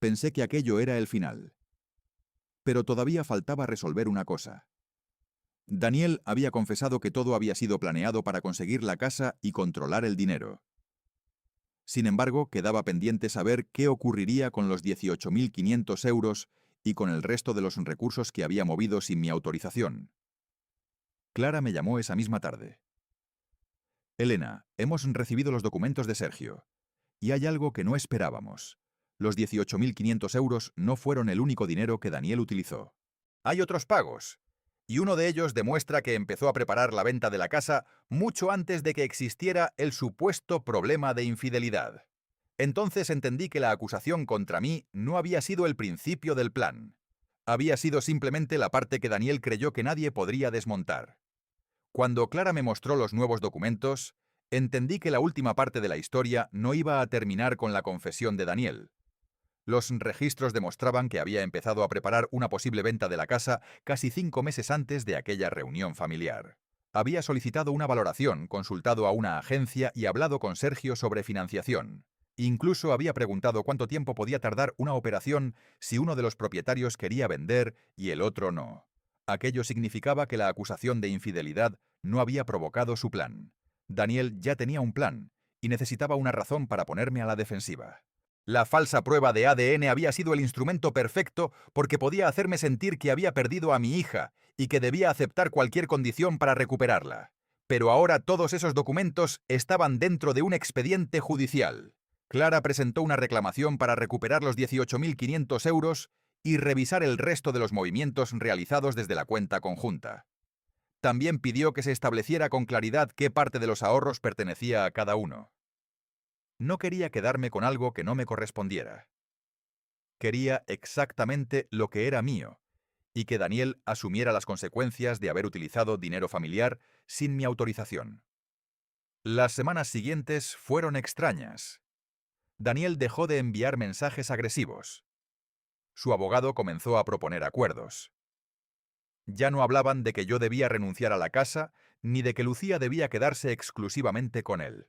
Pensé que aquello era el final. Pero todavía faltaba resolver una cosa. Daniel había confesado que todo había sido planeado para conseguir la casa y controlar el dinero. Sin embargo, quedaba pendiente saber qué ocurriría con los 18.500 euros y con el resto de los recursos que había movido sin mi autorización. Clara me llamó esa misma tarde. Elena, hemos recibido los documentos de Sergio. Y hay algo que no esperábamos. Los 18.500 euros no fueron el único dinero que Daniel utilizó. Hay otros pagos. Y uno de ellos demuestra que empezó a preparar la venta de la casa mucho antes de que existiera el supuesto problema de infidelidad. Entonces entendí que la acusación contra mí no había sido el principio del plan. Había sido simplemente la parte que Daniel creyó que nadie podría desmontar. Cuando Clara me mostró los nuevos documentos, entendí que la última parte de la historia no iba a terminar con la confesión de Daniel. Los registros demostraban que había empezado a preparar una posible venta de la casa casi 5 meses antes de aquella reunión familiar. Había solicitado una valoración, consultado a una agencia y hablado con Sergio sobre financiación. Incluso había preguntado cuánto tiempo podía tardar una operación si uno de los propietarios quería vender y el otro no. Aquello significaba que la acusación de infidelidad no había provocado su plan. Daniel ya tenía un plan y necesitaba una razón para ponerme a la defensiva. La falsa prueba de ADN había sido el instrumento perfecto porque podía hacerme sentir que había perdido a mi hija y que debía aceptar cualquier condición para recuperarla. Pero ahora todos esos documentos estaban dentro de un expediente judicial. Clara presentó una reclamación para recuperar los 18.500 euros y revisar el resto de los movimientos realizados desde la cuenta conjunta. También pidió que se estableciera con claridad qué parte de los ahorros pertenecía a cada uno. No quería quedarme con algo que no me correspondiera. Quería exactamente lo que era mío, y que Daniel asumiera las consecuencias de haber utilizado dinero familiar sin mi autorización. Las semanas siguientes fueron extrañas. Daniel dejó de enviar mensajes agresivos. Su abogado comenzó a proponer acuerdos. Ya no hablaban de que yo debía renunciar a la casa, ni de que Lucía debía quedarse exclusivamente con él.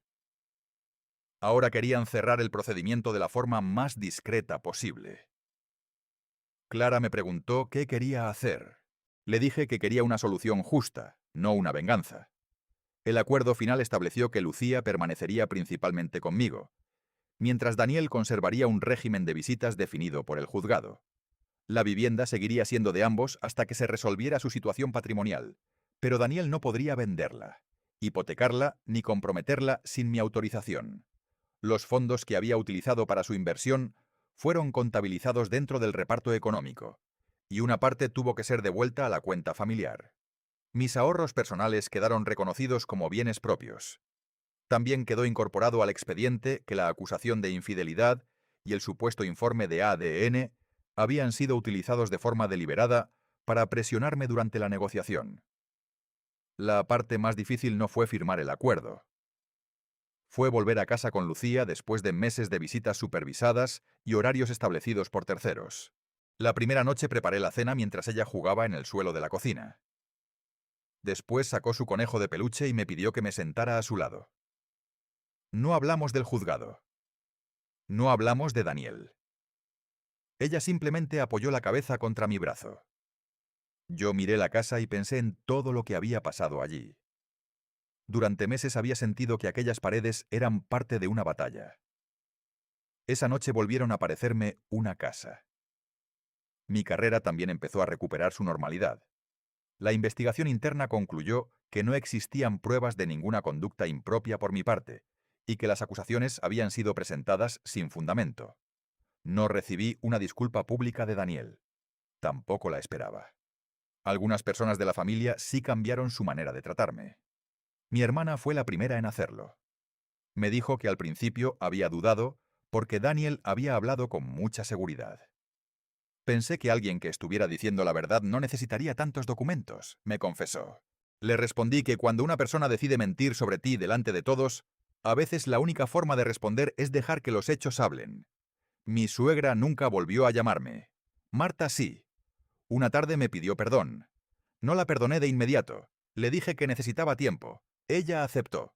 Ahora querían cerrar el procedimiento de la forma más discreta posible. Clara me preguntó qué quería hacer. Le dije que quería una solución justa, no una venganza. El acuerdo final estableció que Lucía permanecería principalmente conmigo, mientras Daniel conservaría un régimen de visitas definido por el juzgado. La vivienda seguiría siendo de ambos hasta que se resolviera su situación patrimonial, pero Daniel no podría venderla, hipotecarla ni comprometerla sin mi autorización. Los fondos que había utilizado para su inversión fueron contabilizados dentro del reparto económico, y una parte tuvo que ser devuelta a la cuenta familiar. Mis ahorros personales quedaron reconocidos como bienes propios. También quedó incorporado al expediente que la acusación de infidelidad y el supuesto informe de ADN habían sido utilizados de forma deliberada para presionarme durante la negociación. La parte más difícil no fue firmar el acuerdo. Fue volver a casa con Lucía después de meses de visitas supervisadas y horarios establecidos por terceros. La primera noche preparé la cena mientras ella jugaba en el suelo de la cocina. Después sacó su conejo de peluche y me pidió que me sentara a su lado. No hablamos del juzgado. No hablamos de Daniel. Ella simplemente apoyó la cabeza contra mi brazo. Yo miré la casa y pensé en todo lo que había pasado allí. Durante meses había sentido que aquellas paredes eran parte de una batalla. Esa noche volvieron a parecerme una casa. Mi carrera también empezó a recuperar su normalidad. La investigación interna concluyó que no existían pruebas de ninguna conducta impropia por mi parte y que las acusaciones habían sido presentadas sin fundamento. No recibí una disculpa pública de Daniel. Tampoco la esperaba. Algunas personas de la familia sí cambiaron su manera de tratarme. Mi hermana fue la primera en hacerlo. Me dijo que al principio había dudado porque Daniel había hablado con mucha seguridad. Pensé que alguien que estuviera diciendo la verdad no necesitaría tantos documentos, me confesó. Le respondí que cuando una persona decide mentir sobre ti delante de todos, a veces la única forma de responder es dejar que los hechos hablen. Mi suegra nunca volvió a llamarme. Marta sí. Una tarde me pidió perdón. No la perdoné de inmediato. Le dije que necesitaba tiempo. Ella aceptó.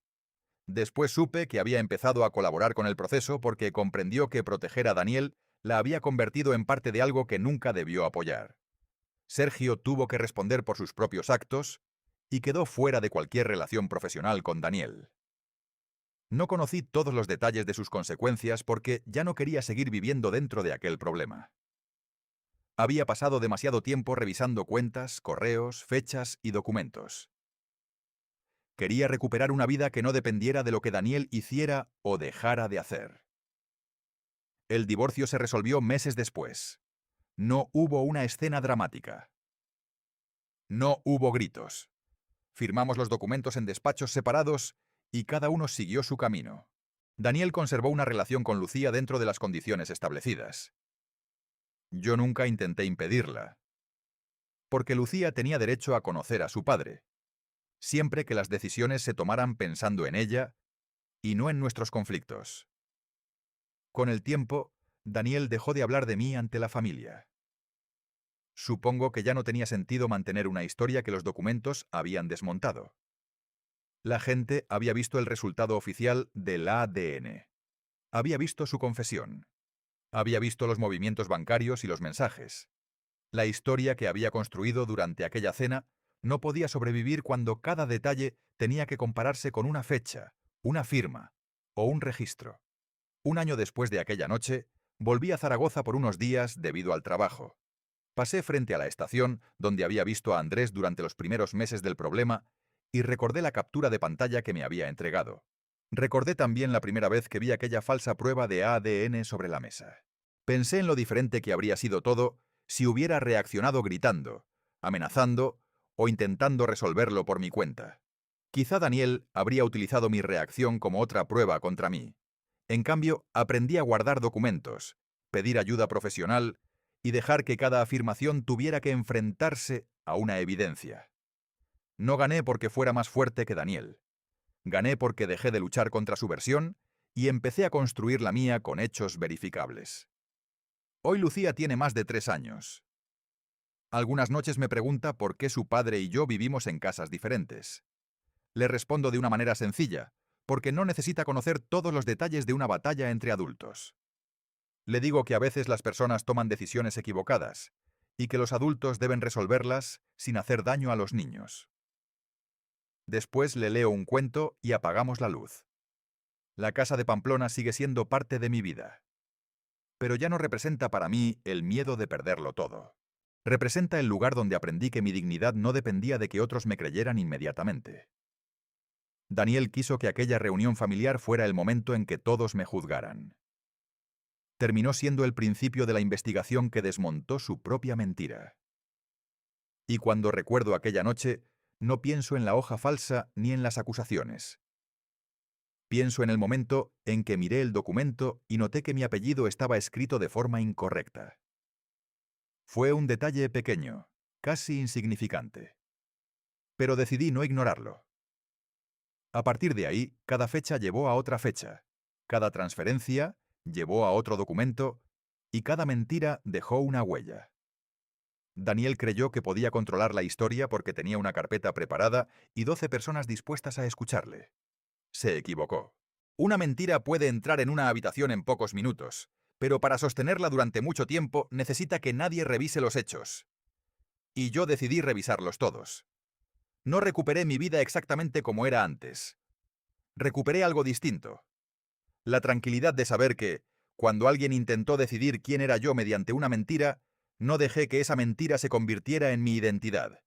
Después supe que había empezado a colaborar con el proceso porque comprendió que proteger a Daniel la había convertido en parte de algo que nunca debió apoyar. Sergio tuvo que responder por sus propios actos y quedó fuera de cualquier relación profesional con Daniel. No conocí todos los detalles de sus consecuencias porque ya no quería seguir viviendo dentro de aquel problema. Había pasado demasiado tiempo revisando cuentas, correos, fechas y documentos. Quería recuperar una vida que no dependiera de lo que Daniel hiciera o dejara de hacer. El divorcio se resolvió meses después. No hubo una escena dramática. No hubo gritos. Firmamos los documentos en despachos separados y cada uno siguió su camino. Daniel conservó una relación con Lucía dentro de las condiciones establecidas. Yo nunca intenté impedirla, porque Lucía tenía derecho a conocer a su padre, siempre que las decisiones se tomaran pensando en ella y no en nuestros conflictos. Con el tiempo, Daniel dejó de hablar de mí ante la familia. Supongo que ya no tenía sentido mantener una historia que los documentos habían desmontado. La gente había visto el resultado oficial del ADN. Había visto su confesión. Había visto los movimientos bancarios y los mensajes. La historia que había construido durante aquella cena no podía sobrevivir cuando cada detalle tenía que compararse con una fecha, una firma o un registro. Un año después de aquella noche, volví a Zaragoza por unos días debido al trabajo. Pasé frente a la estación donde había visto a Andrés durante los primeros meses del problema y recordé la captura de pantalla que me había entregado. Recordé también la primera vez que vi aquella falsa prueba de ADN sobre la mesa. Pensé en lo diferente que habría sido todo si hubiera reaccionado gritando, amenazando o intentando resolverlo por mi cuenta. Quizá Daniel habría utilizado mi reacción como otra prueba contra mí. En cambio, aprendí a guardar documentos, pedir ayuda profesional y dejar que cada afirmación tuviera que enfrentarse a una evidencia. No gané porque fuera más fuerte que Daniel. Gané porque dejé de luchar contra su versión y empecé a construir la mía con hechos verificables. Hoy Lucía tiene más de 3 años. Algunas noches me pregunta por qué su padre y yo vivimos en casas diferentes. Le respondo de una manera sencilla, porque no necesita conocer todos los detalles de una batalla entre adultos. Le digo que a veces las personas toman decisiones equivocadas y que los adultos deben resolverlas sin hacer daño a los niños. Después le leo un cuento y apagamos la luz. La casa de Pamplona sigue siendo parte de mi vida. Pero ya no representa para mí el miedo de perderlo todo. Representa el lugar donde aprendí que mi dignidad no dependía de que otros me creyeran inmediatamente. Daniel quiso que aquella reunión familiar fuera el momento en que todos me juzgaran. Terminó siendo el principio de la investigación que desmontó su propia mentira. Y cuando recuerdo aquella noche, no pienso en la hoja falsa ni en las acusaciones. Pienso en el momento en que miré el documento y noté que mi apellido estaba escrito de forma incorrecta. Fue un detalle pequeño, casi insignificante. Pero decidí no ignorarlo. A partir de ahí, cada fecha llevó a otra fecha, cada transferencia llevó a otro documento y cada mentira dejó una huella. Daniel creyó que podía controlar la historia porque tenía una carpeta preparada y 12 personas dispuestas a escucharle. Se equivocó. Una mentira puede entrar en una habitación en pocos minutos, pero para sostenerla durante mucho tiempo necesita que nadie revise los hechos. Y yo decidí revisarlos todos. No recuperé mi vida exactamente como era antes. Recuperé algo distinto. La tranquilidad de saber que, cuando alguien intentó decidir quién era yo mediante una mentira, no dejé que esa mentira se convirtiera en mi identidad.